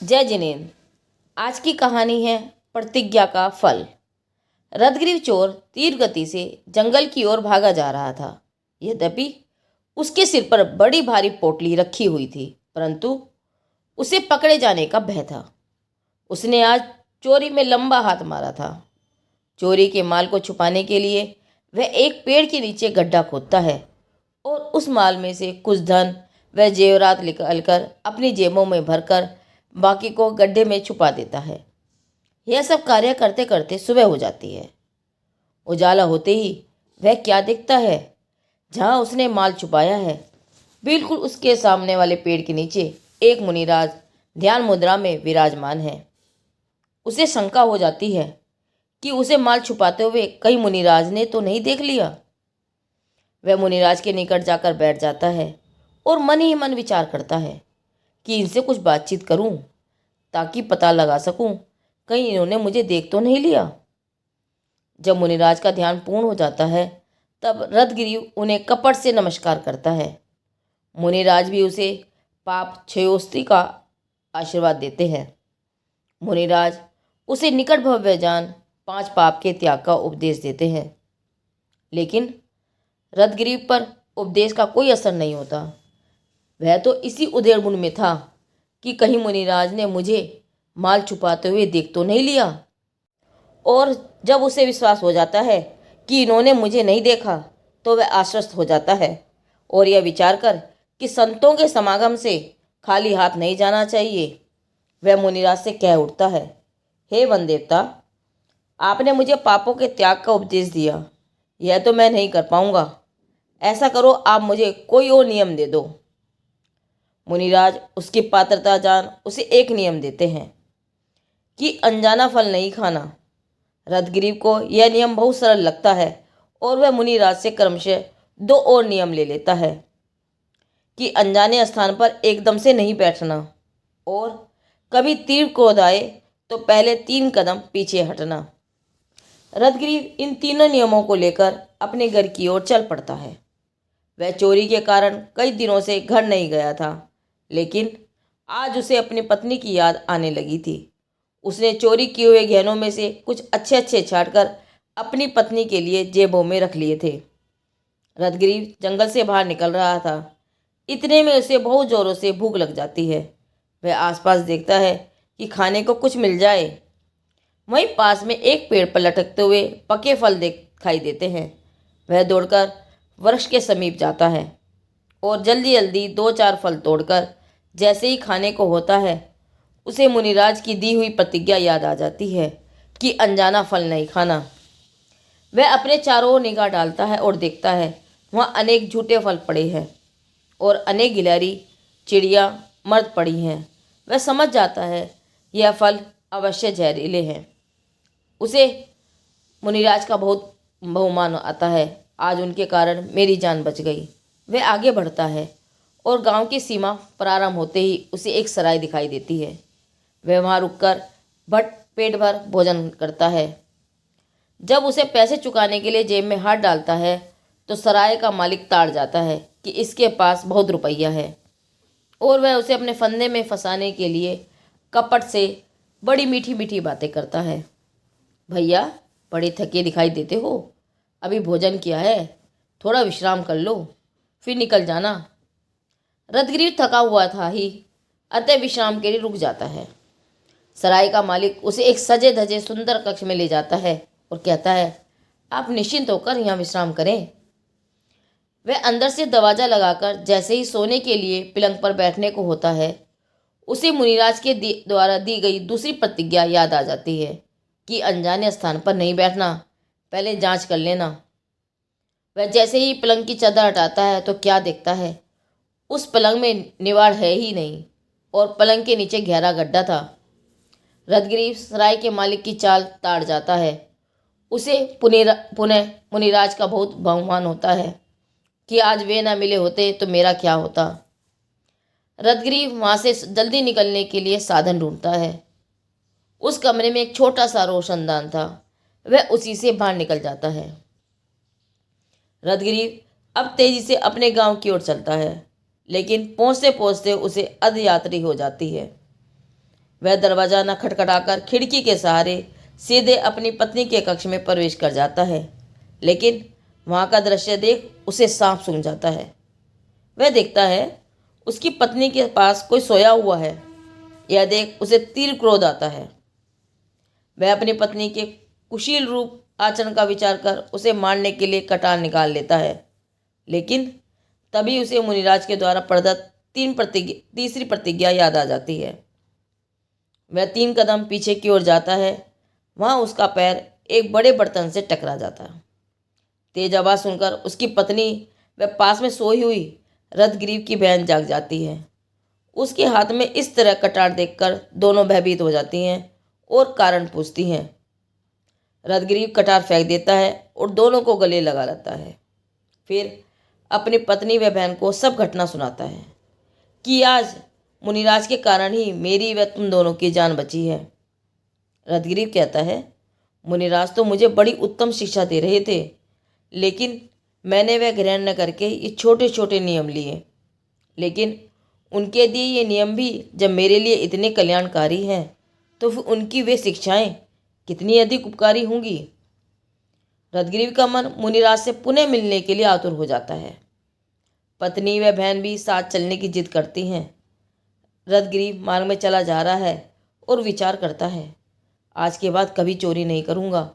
जय जिनेन्द्र। आज की कहानी है प्रतिज्ञा का फल। रथग्रीव चोर तीव्र गति से जंगल की ओर भागा जा रहा था। यद्यपि उसके सिर पर बड़ी भारी पोटली रखी हुई थी, परंतु उसे पकड़े जाने का भय था। उसने आज चोरी में लंबा हाथ मारा था। चोरी के माल को छुपाने के लिए वह एक पेड़ के नीचे गड्ढा खोदता है और उस माल में से कुछ धन वह जेवरात निकालकर अपनी जेबों में भरकर बाकी को गड्ढे में छुपा देता है। यह सब कार्य करते करते सुबह हो जाती है। उजाला होते ही वह क्या देखता है? जहाँ उसने माल छुपाया है, बिल्कुल उसके सामने वाले पेड़ के नीचे एक मुनिराज ध्यान मुद्रा में विराजमान है। उसे शंका हो जाती है कि उसे माल छुपाते हुए कहीं मुनिराज ने तो नहीं देख लिया। वह मुनिराज के निकट जाकर बैठ जाता है और मन ही मन विचार करता है कि इनसे कुछ बातचीत करूं ताकि पता लगा सकूं कहीं इन्होंने मुझे देख तो नहीं लिया। जब मुनिराज का ध्यान पूर्ण हो जाता है तब रथग्रीव उन्हें कपट से नमस्कार करता है। मुनिराज भी उसे पाप क्षयोस्ती का आशीर्वाद देते हैं। मुनिराज उसे निकट भव्य जान 5 पाप के त्याग का उपदेश देते हैं, लेकिन रथग्रीव पर उपदेश का कोई असर नहीं होता। वह तो इसी उधेड़बुन में था कि कहीं मुनिराज ने मुझे माल छुपाते हुए देख तो नहीं लिया। और जब उसे विश्वास हो जाता है कि इन्होंने मुझे नहीं देखा तो वह आश्वस्त हो जाता है और यह विचार कर कि संतों के समागम से खाली हाथ नहीं जाना चाहिए, वह मुनिराज से कह उठता है, हे वन देवता, आपने मुझे पापों के त्याग का उपदेश दिया, यह तो मैं नहीं कर पाऊंगा। ऐसा करो, आप मुझे कोई और नियम दे दो। मुनिराज उसकी पात्रता जान उसे एक नियम देते हैं कि अनजाना फल नहीं खाना। रथग्रीव को यह नियम बहुत सरल लगता है और वह मुनिराज से क्रमशः 2 और नियम ले लेता है कि अनजाने स्थान पर एकदम से नहीं बैठना और कभी तीव्र क्रोध आए तो पहले 3 कदम पीछे हटना। रथग्रीव इन तीनों नियमों को लेकर अपने घर की ओर चल पड़ता है। वह चोरी के कारण कई दिनों से घर नहीं गया था, लेकिन आज उसे अपनी पत्नी की याद आने लगी थी। उसने चोरी किए हुए गहनों में से कुछ अच्छे अच्छे छांटकर अपनी पत्नी के लिए जेबों में रख लिए थे। रथग्रीव जंगल से बाहर निकल रहा था। इतने में उसे बहुत जोरों से भूख लग जाती है। वह आसपास देखता है कि खाने को कुछ मिल जाए। वहीं पास में एक पेड़ पर लटकते हुए पके फल दिखाई देते हैं। वह दौड़कर वृक्ष के समीप जाता है और जल्दी जल्दी 2-4 फल तोड़कर जैसे ही खाने को होता है, उसे मुनिराज की दी हुई प्रतिज्ञा याद आ जाती है कि अनजाना फल नहीं खाना। वह अपने चारों ओर निगाह डालता है और देखता है वहाँ अनेक झूठे फल पड़े हैं और अनेक गिलहरी चिड़िया मर्द पड़ी हैं। वह समझ जाता है यह फल अवश्य जहरीले हैं। उसे मुनिराज का बहुत बहुमान आता है, आज उनके कारण मेरी जान बच गई। वह आगे बढ़ता है और गांव की सीमा प्रारंभ होते ही उसे एक सराय दिखाई देती है। वह वहाँ रुककर पेट भर भोजन करता है। जब उसे पैसे चुकाने के लिए जेब में हाथ डालता है तो सराय का मालिक ताड़ जाता है कि इसके पास बहुत रुपया है और वह उसे अपने फंदे में फंसाने के लिए कपट से बड़ी मीठी मीठी बातें करता है। भैया, बड़े थके दिखाई देते हो, अभी भोजन किया है, थोड़ा विश्राम कर लो, फिर निकल जाना। रथग्रीव थका हुआ था ही, अतः विश्राम के लिए रुक जाता है। सराय का मालिक उसे एक सजे धजे सुंदर कक्ष में ले जाता है और कहता है, आप निश्चिंत होकर यहाँ विश्राम करें। वह अंदर से दरवाजा लगाकर जैसे ही सोने के लिए पलंग पर बैठने को होता है, उसे मुनिराज के द्वारा दी गई दूसरी प्रतिज्ञा याद आ जाती है कि अनजाने स्थान पर नहीं बैठना, पहले जांच कर लेना। वह जैसे ही पलंग की चादर हटाता है तो क्या देखता है, उस पलंग में निवाड़ है ही नहीं और पलंग के नीचे गहरा गड्ढा था। रथग्रीव सराय के मालिक की चाल ताड़ जाता है। उसे पुनः मुनिराज का बहुत बहुमान होता है कि आज वे न मिले होते तो मेरा क्या होता। रथग्रीव वहाँ से जल्दी निकलने के लिए साधन ढूंढता है। उस कमरे में एक छोटा सा रोशनदान था, वह उसी से बाहर निकल जाता है। रथग्रीव अब तेजी से अपने गांव की ओर चलता है, लेकिन पहुंचते पहुंचते उसे अधयात्री हो जाती है। वह दरवाज़ा न खटखटाकर खिड़की के सहारे सीधे अपनी पत्नी के कक्ष में प्रवेश कर जाता है। लेकिन वहाँ का दृश्य देख उसे सांप सूंघ जाता है। वह देखता है उसकी पत्नी के पास कोई सोया हुआ है। यह देख उसे तीव्र क्रोध आता है। वह अपनी पत्नी के कुशील रूप आचरण का विचार कर उसे मारने के लिए कटार निकाल लेता है। लेकिन तभी उसे मुनिराज के द्वारा प्रदत्त तीसरी प्रतिज्ञा याद आ जाती है। वह 3 कदम पीछे की ओर जाता है। वहाँ उसका पैर एक बड़े बर्तन से टकरा जाता है। तेज आवाज़ सुनकर उसकी पत्नी वह पास में सोई हुई रथग्रीव की बहन जाग जाती है। उसके हाथ में इस तरह कटार देखकर दोनों भयभीत हो जाती हैं और कारण पूछती हैं। रथग्रीव कटार फेंक देता है और दोनों को गले लगा लेता है। फिर अपनी पत्नी व बहन को सब घटना सुनाता है कि आज मुनिराज के कारण ही मेरी व तुम दोनों की जान बची है। रथग्रीव कहता है, मुनिराज तो मुझे बड़ी उत्तम शिक्षा दे रहे थे, लेकिन मैंने वह ग्रहण न करके ये छोटे छोटे नियम लिए। लेकिन उनके दिए ये नियम भी जब मेरे लिए इतने कल्याणकारी हैं, तो फिर उनकी वे शिक्षाएं कितनी अधिक उपकारी होंगी। रथग्रीव का मन मुनिराज से पुनः मिलने के लिए आतुर हो जाता है। पत्नी व बहन भी साथ चलने की जिद करती हैं। रथग्रीव मार्ग में चला जा रहा है और विचार करता है, आज के बाद कभी चोरी नहीं करूँगा।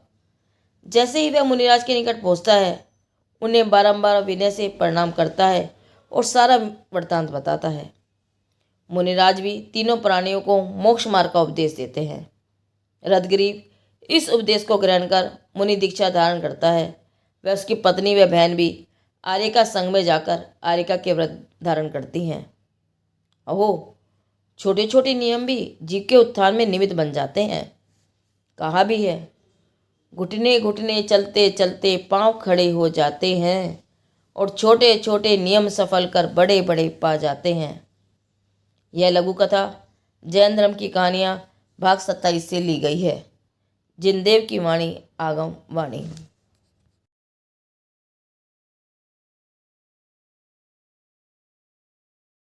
जैसे ही वह मुनिराज के निकट पहुँचता है, उन्हें बारंबार विनय से प्रणाम करता है और सारा वृत्तांत बताता है। मुनिराज भी तीनों प्राणियों को मोक्ष मार्ग का उपदेश देते हैं। रथग्रीव इस उपदेश को ग्रहण कर मुनि दीक्षा धारण करता है। वह उसकी पत्नी व बहन भी आर्यिका संघ में जाकर आर्यिका के व्रत धारण करती हैं। अहो, छोटे छोटे नियम भी जीव के उत्थान में निमित्त बन जाते हैं। कहा भी है, घुटने घुटने चलते चलते पांव खड़े हो जाते हैं और छोटे छोटे नियम सफल कर बड़े बड़े पा जाते हैं। यह लघु कथा जैन धर्म की कहानियाँ भाग 27 से ली गई है। जिनदेव की वाणी आगम वाणी।